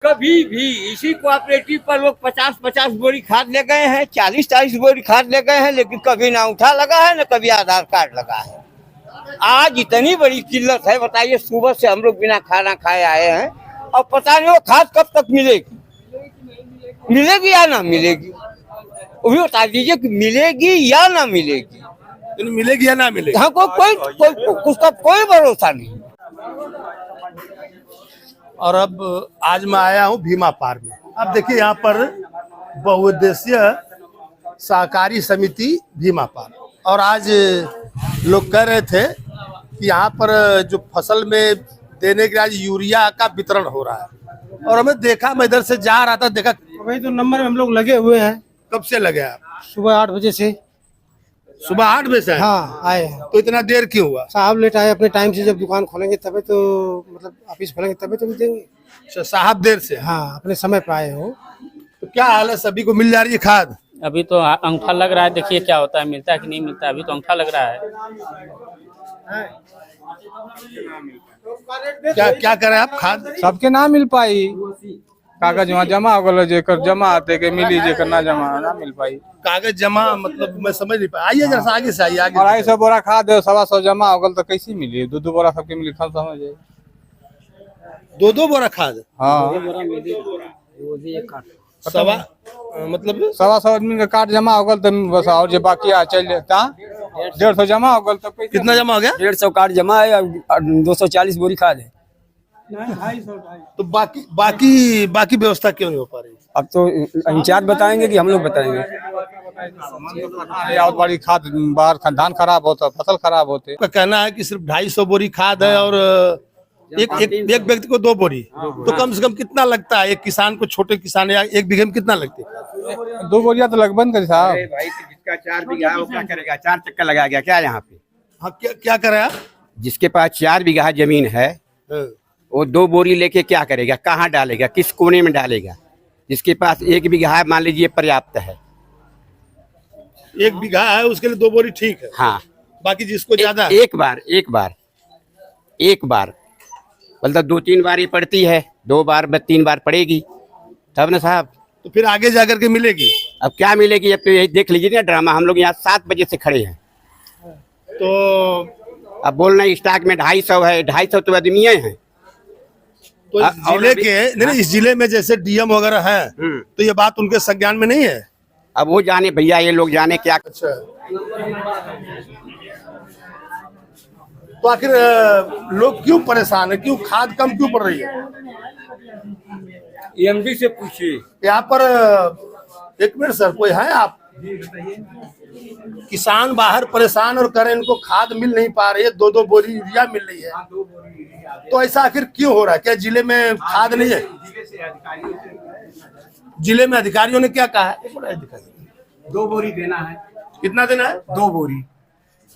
कभी भी इसी कोऑपरेटिव पर लोग 50-50 बोरी खाद ले गए हैं, 40-40 बोरी खाद ले गए हैं, लेकिन कभी ना अंगूठा लगा है ना कभी आधार कार्ड लगा है। आज इतनी बड़ी किल्लत है, बताइए। सुबह से हम लोग बिना खाना खाए आए हैं और पता नहीं वो खाद कब तक मिलेगी, मिलेगी या ना मिलेगी, वो भी बता दीजिए कि मिलेगी या ना मिलेगी। मिलेगी या ना मिलेगी, हमको कोई उसका कोई भरोसा नहीं। और अब आज मैं आया हूँ भीमा पार में। अब देखिए यहाँ पर बहुउद्देशीय सहकारी समिति भीमा पार, और आज लोग कह रहे थे कि यहाँ पर जो फसल में देने के आज यूरिया का वितरण हो रहा है, और हमें देखा, मैं इधर से जा रहा था, देखा वही तो नंबर में हम लोग लगे हुए हैं। कब से लगे आप? सुबह 8 बजे से। सुबह 8 बजे से? हाँ आए हैं। तो इतना देर क्यों हुआ? साहब लेट आए अपने टाइम से, जब दुकान खोलेंगे तभी तो, मतलब ऑफिस खोलेंगे तभी तो देंगे। अच्छा, साहब देर से? हाँ अपने समय पे आए हो। तो क्या हाल है, सभी को मिल जा रही है खाद? अभी तो अंगूठा लग रहा है, देखिए क्या होता है, मिलता है कि नहीं मिलता है। अभी तो अंगूठा लग रहा है। क्या क्या करें आप? खाद सबके ना मिल पाई, कागज वहाँ जमा हो गल, जेकर जमा आते के मिली, जेकर ना जमा ना मिल पाई। कागज जमा मतलब मैं समझ नहीं पाया। आइए जरा आगे से आइए, आगे। 250 बोरा खाद 125 जमा हो गल तो कैसे मिली? 2 बोरा सबके मिली, खान समझ जाए। 2 बोरा खाद? हाँ, सवा मतलब 125 आदमी का कार्ड जमा हो गल तो बस, और जो बाकी आ चल जाता 150 जमा हो गल तो कितना जमा हो गया? 150 कार्ड जमा है और 240 बोरी खाद है। तो बाकी व्यवस्था क्यों नहीं हो पा रही? अब तो इंचार्ज बताएंगे कि हम लोग बताएंगे? बहुत बड़ी खाद बाहर, धान खराब होता, फसल खराब होते। का कहना है कि सिर्फ 250 बोरी खाद है और एक व्यक्ति को 2 बोरी। तो कम से कम कितना लगता है एक किसान को? छोटे किसान या 1 बीघे में कितना लगती है? 2 बोरिया तो लगभग करे साहब। भाई जिसका 4 बीघा है वो क्या करेगा? 4 चक्कर लगा गया क्या यहाँ पे? हाँ, क्या करें आप? जिसके पास 4 बीघा जमीन है वो 2 बोरी लेके क्या करेगा? कहाँ डालेगा? किस कोने में डालेगा? जिसके पास 1 बीघा है, मान लीजिए पर्याप्त है। 1 बीघा है उसके लिए 2 बोरी ठीक है। हाँ, बाकी जिसको ज्यादा एक बार मतलब 2-3 बार ही पड़ती है, 2 बार 3 बार पड़ेगी तब ना साहब। तो फिर आगे जाकर के मिलेगी? अब क्या मिलेगी? अब तो यही देख लीजिए ना ड्रामा। हम लोग यहाँ 7 बजे से खड़े हैं, तो अब बोल रहे स्टॉक में 250 है। 250 तो आदमी हैं। तो इस जिले के नहीं, इस जिले में जैसे डीएम वगैरह है, तो ये बात उनके संज्ञान में नहीं है? अब वो जाने भैया, ये लोग जाने क्या। अच्छा, तो आखिर लोग क्यों परेशान है? क्यों खाद कम क्यों पड़ रही है? एमडी से पूछिए। यहाँ पर एक मिनट सर, कोई है आप? किसान बाहर परेशान और करें, इनको खाद मिल नहीं पा रही है, 2-2 बोरी यूरिया मिल रही है, तो ऐसा आखिर क्यों हो रहा है? क्या जिले में खाद नहीं है? जिले में अधिकारियों ने क्या कहा है? 2 बोरी देना है। कितना देना है? 2 बोरी।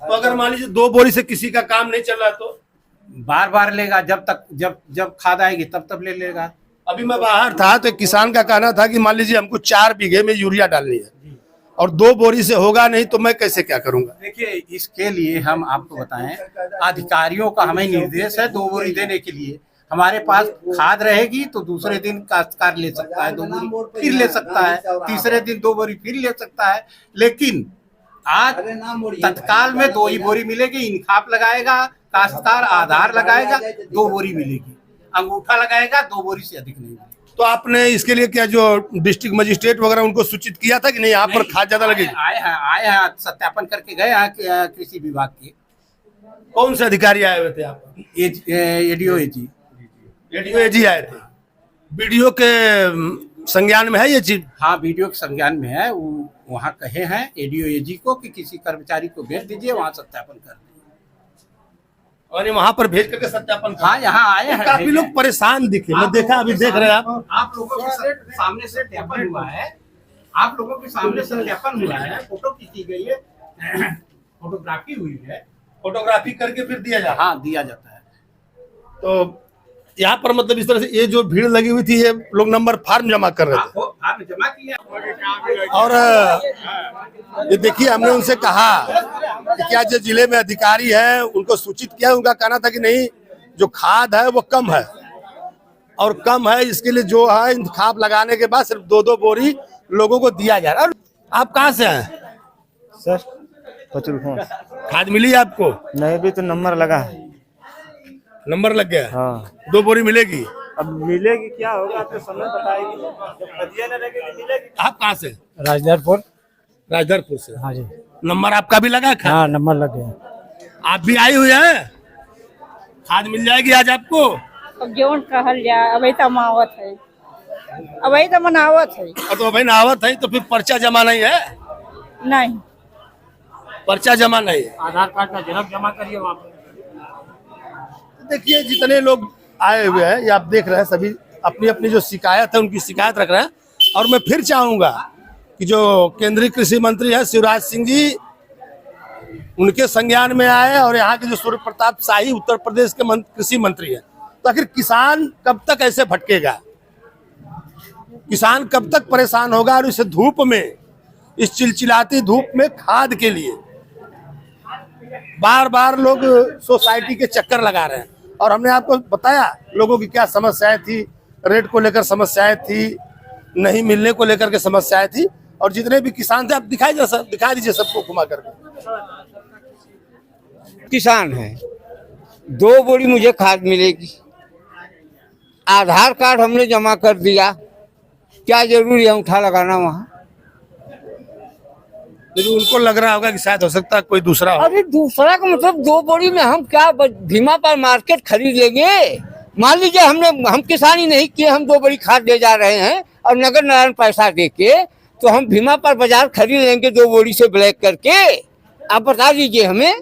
तो अगर मान लीजिए 2 बोरी से किसी का काम नहीं चल रहा तो बार बार लेगा, जब खाद आएगी तब ले लेगा। अभी मैं बाहर था तो एक किसान का कहना था कि मान लीजिए हमको 4 बीघे में यूरिया डालनी है और 2 बोरी से होगा नहीं, तो मैं कैसे क्या करूंगा? देखिए, इसके लिए हम आपको बताएं, अधिकारियों का हमें निर्देश है 2 बोरी देने के लिए। हमारे पास खाद रहेगी तो दूसरे दिन काश्तकार ले सकता है 2 बोरी, फिर ले सकता है, तीसरे दिन 2 बोरी फिर ले सकता है। लेकिन आज तत्काल में 2 ही बोरी मिलेगी। इंखाप लगाएगा काश्तकार, आधार लगाएगा, 2 बोरी मिलेगी। अंगूठा लगाएगा, 2 बोरी से अधिक नहीं मिलेगी। तो आपने इसके लिए क्या जो डिस्ट्रिक्ट मजिस्ट्रेट वगैरह उनको सूचित किया था कि नहीं यहाँ पर खाद ज्यादा लगेगी? आए हैं, सत्यापन करके गए हैं कृषि विभाग के। कौन से अधिकारी आए हुए थे यहाँ पर? एडीओ एजी। एडीओ एजी आए थे। बीडीओ के संज्ञान में है ये चीज? हाँ, वीडियो के संज्ञान में है। वहाँ कहे हैं एडीओ एजी को कि किसी कर्मचारी को भेज दीजिए, वहाँ सत्यापन कर दीजिए। और वहाँ पर भेज करके सत्यापन? हाँ, यहाँ आए हैं। काफी लोग परेशान दिखे, मैं देखा, अभी देख रहे हैं आप लोगों के सामने सत्यापन हुआ है। आप लोगों के सामने सत्यापन हुआ है, फोटो खींची गई है, फोटोग्राफी हुई है। फोटोग्राफी करके फिर दिया जाता? हाँ, दिया जाता है। तो यहाँ पर मतलब इस तरह से ये जो भीड़ लगी हुई थी, ये लोग नंबर फॉर्म जमा कर रहे थे फॉर्म जमा किया। और ये देखिए, हमने उनसे कहा कि क्या जो जिले में अधिकारी है उनको सूचित किया? उनका कहना था कि नहीं, जो खाद है वो कम है। और कम है, इसके लिए जो है इंतखाब लगाने के बाद सिर्फ 2-2 बोरी लोगों को दिया जा रहा है। आप कहाँ से हैं? सर पचरुखों खाद मिली आपको? नहीं, भी तो नंबर लगा है। नंबर लग गया? हाँ, 2 बोरी मिलेगी? अब मिलेगी क्या होगा तो समय बताएगी, जब खदिया न लगेगी मिलेगी। आप कहाँ से? राजदारपुर। राजदारपुर से। हाँ जी। नंबर आपका भी लगा खाद? हाँ, नंबर लग गया। आप भी आई हुई हैं? खाद मिल जाएगी आज आपको? अब जौन कहल जाए अभी तो मावत है, अभी तो मनावत है। तो भाई नावत है तो फिर पर्चा जमा नहीं है? नहीं, पर्चा जमा नहीं है। आधार कार्ड का झलक जमा करिए वहाँ पे। देखिए जितने लोग आए हुए हैं, ये आप देख रहे हैं, सभी अपनी अपनी जो शिकायत है उनकी शिकायत रख रहे हैं। और मैं फिर चाहूंगा कि जो केंद्रीय कृषि मंत्री है शिवराज सिंह जी, उनके संज्ञान में आए, और यहाँ के जो सूर्य प्रताप शाही उत्तर प्रदेश के कृषि मंत्री है। तो आखिर किसान कब तक ऐसे भटकेगा? किसान कब तक परेशान होगा? और इस धूप में, इस चिलचिलाती धूप में खाद के लिए बार बार लोग सोसाइटी के चक्कर लगा रहे हैं। और हमने आपको बताया लोगों की क्या समस्याएं थी, रेट को लेकर समस्याएं थी, नहीं मिलने को लेकर के समस्याएं थी। और जितने भी किसान थे, आप दिखा दीजिए सबको घुमा करके। किसान है, 2 बोरी मुझे खाद मिलेगी। आधार कार्ड हमने जमा कर दिया, क्या जरूरी है अंगूठा लगाना वहाँ? लेकिन उनको लग रहा होगा कि शायद हो सकता है कोई दूसरा हो। अरे दूसरा का मतलब 2 बोरी में हम क्या भीमा पर मार्केट खरीद लेंगे? मान लीजिए हम किसानी नहीं किए, हम 2 बोरी खाद ले जा रहे हैं और नगर नारायण पैसा दे के, तो हम भीमा पर बाजार खरीद लेंगे 2 बोरी से ब्लैक करके? आप बता दीजिए हमें।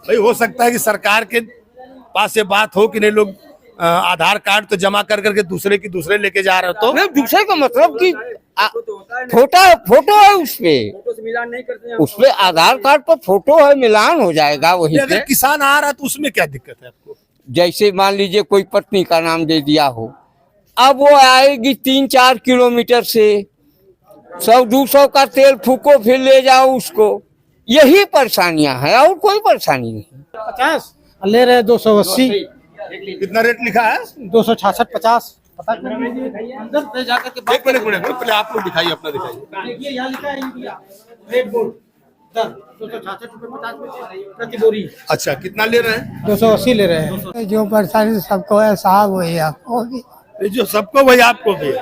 भाई हो सकता है कि सरकार के पास ये बात हो कि नहीं, लोग आधार कार्ड तो जमा कर करके दूसरे की दूसरे लेके जा रहे हो। तो नहीं, दूसरे का मतलब कि फोटो है उसपे आधार कार्ड पर फोटो है, मिलान हो जाएगा वही अगर पे। किसान आ रहा है तो उसमें क्या दिक्कत है आपको? जैसे मान लीजिए कोई पत्नी का नाम दे दिया हो, अब वो आएगी 3-4 किलोमीटर से, 100-200 का तेल फूको फिर ले जाओ उसको। यही परेशानियां हैं और कोई परेशानी नहीं। 50 ले रहे 280। कितना रेट लिखा है? 266 50। पता कर अंदर से जाकर के एक मिनट पहले आप लोग दिखाइए, अपना दिखाइए। देखिए यहाँ लिखा है इंडिया रेड बोर्ड 266 रुपये 50 पैसे प्रति बोरी। अच्छा, कितना ले रहे हैं? 280 ले रहे हैं। जो परेशानी सबको है साहब, वही आपको भी। ये जो सबको वही आपको भी है।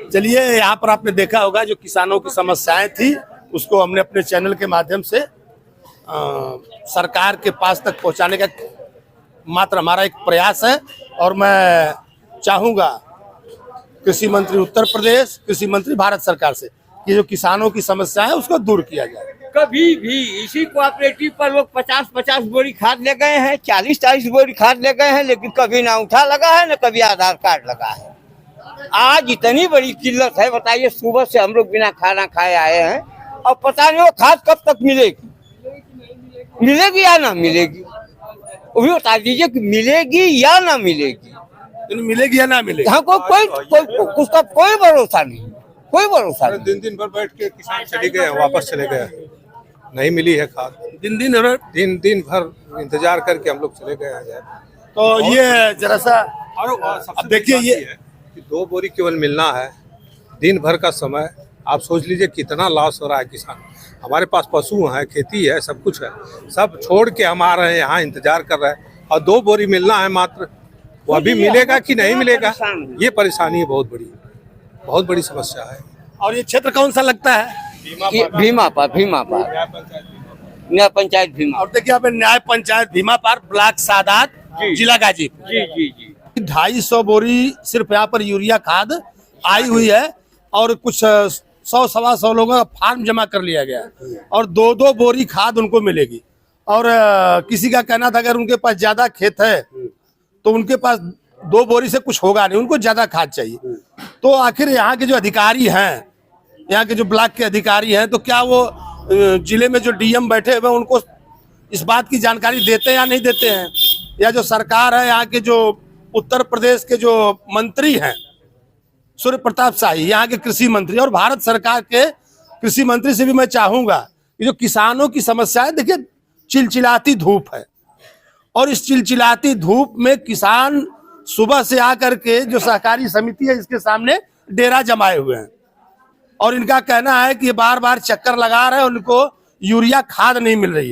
चलिए, यहाँ पर आपने देखा होगा जो किसानों की समस्याएं थी, उसको हमने अपने चैनल के माध्यम से सरकार के पास तक पहुंचाने का मात्र हमारा एक प्रयास है। और मैं चाहूंगा कृषि मंत्री उत्तर प्रदेश, कृषि मंत्री भारत सरकार से कि जो किसानों की समस्या है उसको दूर किया जाए। कभी भी इसी कोऑपरेटिव पर लोग 50-50 बोरी खाद ले गए हैं, 40-40 बोरी खाद ले गए हैं, लेकिन कभी ना अंगूठा लगा है, ना कभी आधार कार्ड लगा है। आज इतनी बड़ी किल्लत है, बताइए। सुबह से हम लोग बिना खाना खाए आए हैं और पता नहीं वो खाद कब तक मिलेगी, मिलेगी या ना मिलेगी? वो भी बता दीजिए कि मिलेगी या ना मिलेगी। मिलेगी या ना मिलेगी? यहाँ कोई उसका कोई भरोसा नहीं, कोई भरोसा नहीं। दिन भर बैठ के किसान चले गए, वापस चले गए, नहीं मिली है खाद। दिन भर इंतजार करके हम लोग चले गए हैं। तो ये जरा सा अब देखिए, ये कि 2 बोरी केवल मिलना है, दिन भर का समय। आप सोच लीजिए कितना लॉस हो रहा है किसान। हमारे पास पशु हैं, खेती है, सब कुछ है, सब छोड़ के हम आ रहे हैं यहाँ, इंतजार कर रहे हैं। और 2 बोरी मिलना है मात्र, वो अभी मिलेगा कि नहीं मिलेगा, ये परेशानी है, बहुत बड़ी समस्या है। और ये क्षेत्र कौन सा लगता है? भीमा पार न्याय पंचायत भीमा। और देखिए यहाँ पे न्याय पंचायत भीमा पार, ब्लॉक सादात, जिला गाजीपुर। जी 250 बोरी सिर्फ यहाँ पर यूरिया खाद आई हुई है। और कुछ 100-125 लोगों का फार्म जमा कर लिया गया है और 2-2 बोरी खाद उनको मिलेगी। और किसी का कहना था अगर उनके पास ज्यादा खेत है तो उनके पास 2 बोरी से कुछ होगा नहीं, उनको ज्यादा खाद चाहिए। तो आखिर यहाँ के जो अधिकारी हैं, यहाँ के जो ब्लॉक के अधिकारी हैं, तो क्या वो जिले में जो डीएम बैठे हुए उनको इस बात की जानकारी देते हैं या नहीं देते हैं? या जो सरकार है, यहाँ के जो उत्तर प्रदेश के जो मंत्री हैं सूर्य प्रताप शाही, यहाँ के कृषि मंत्री, और भारत सरकार के कृषि मंत्री से भी मैं चाहूंगा कि जो किसानों की समस्या है, देखिए चिलचिलाती धूप है और इस चिलचिलाती धूप में किसान सुबह से आकर के जो सहकारी समिति है इसके सामने डेरा जमाए हुए हैं और इनका कहना है कि बार बार चक्कर लगा रहे हैं, उनको यूरिया खाद नहीं मिल रही है।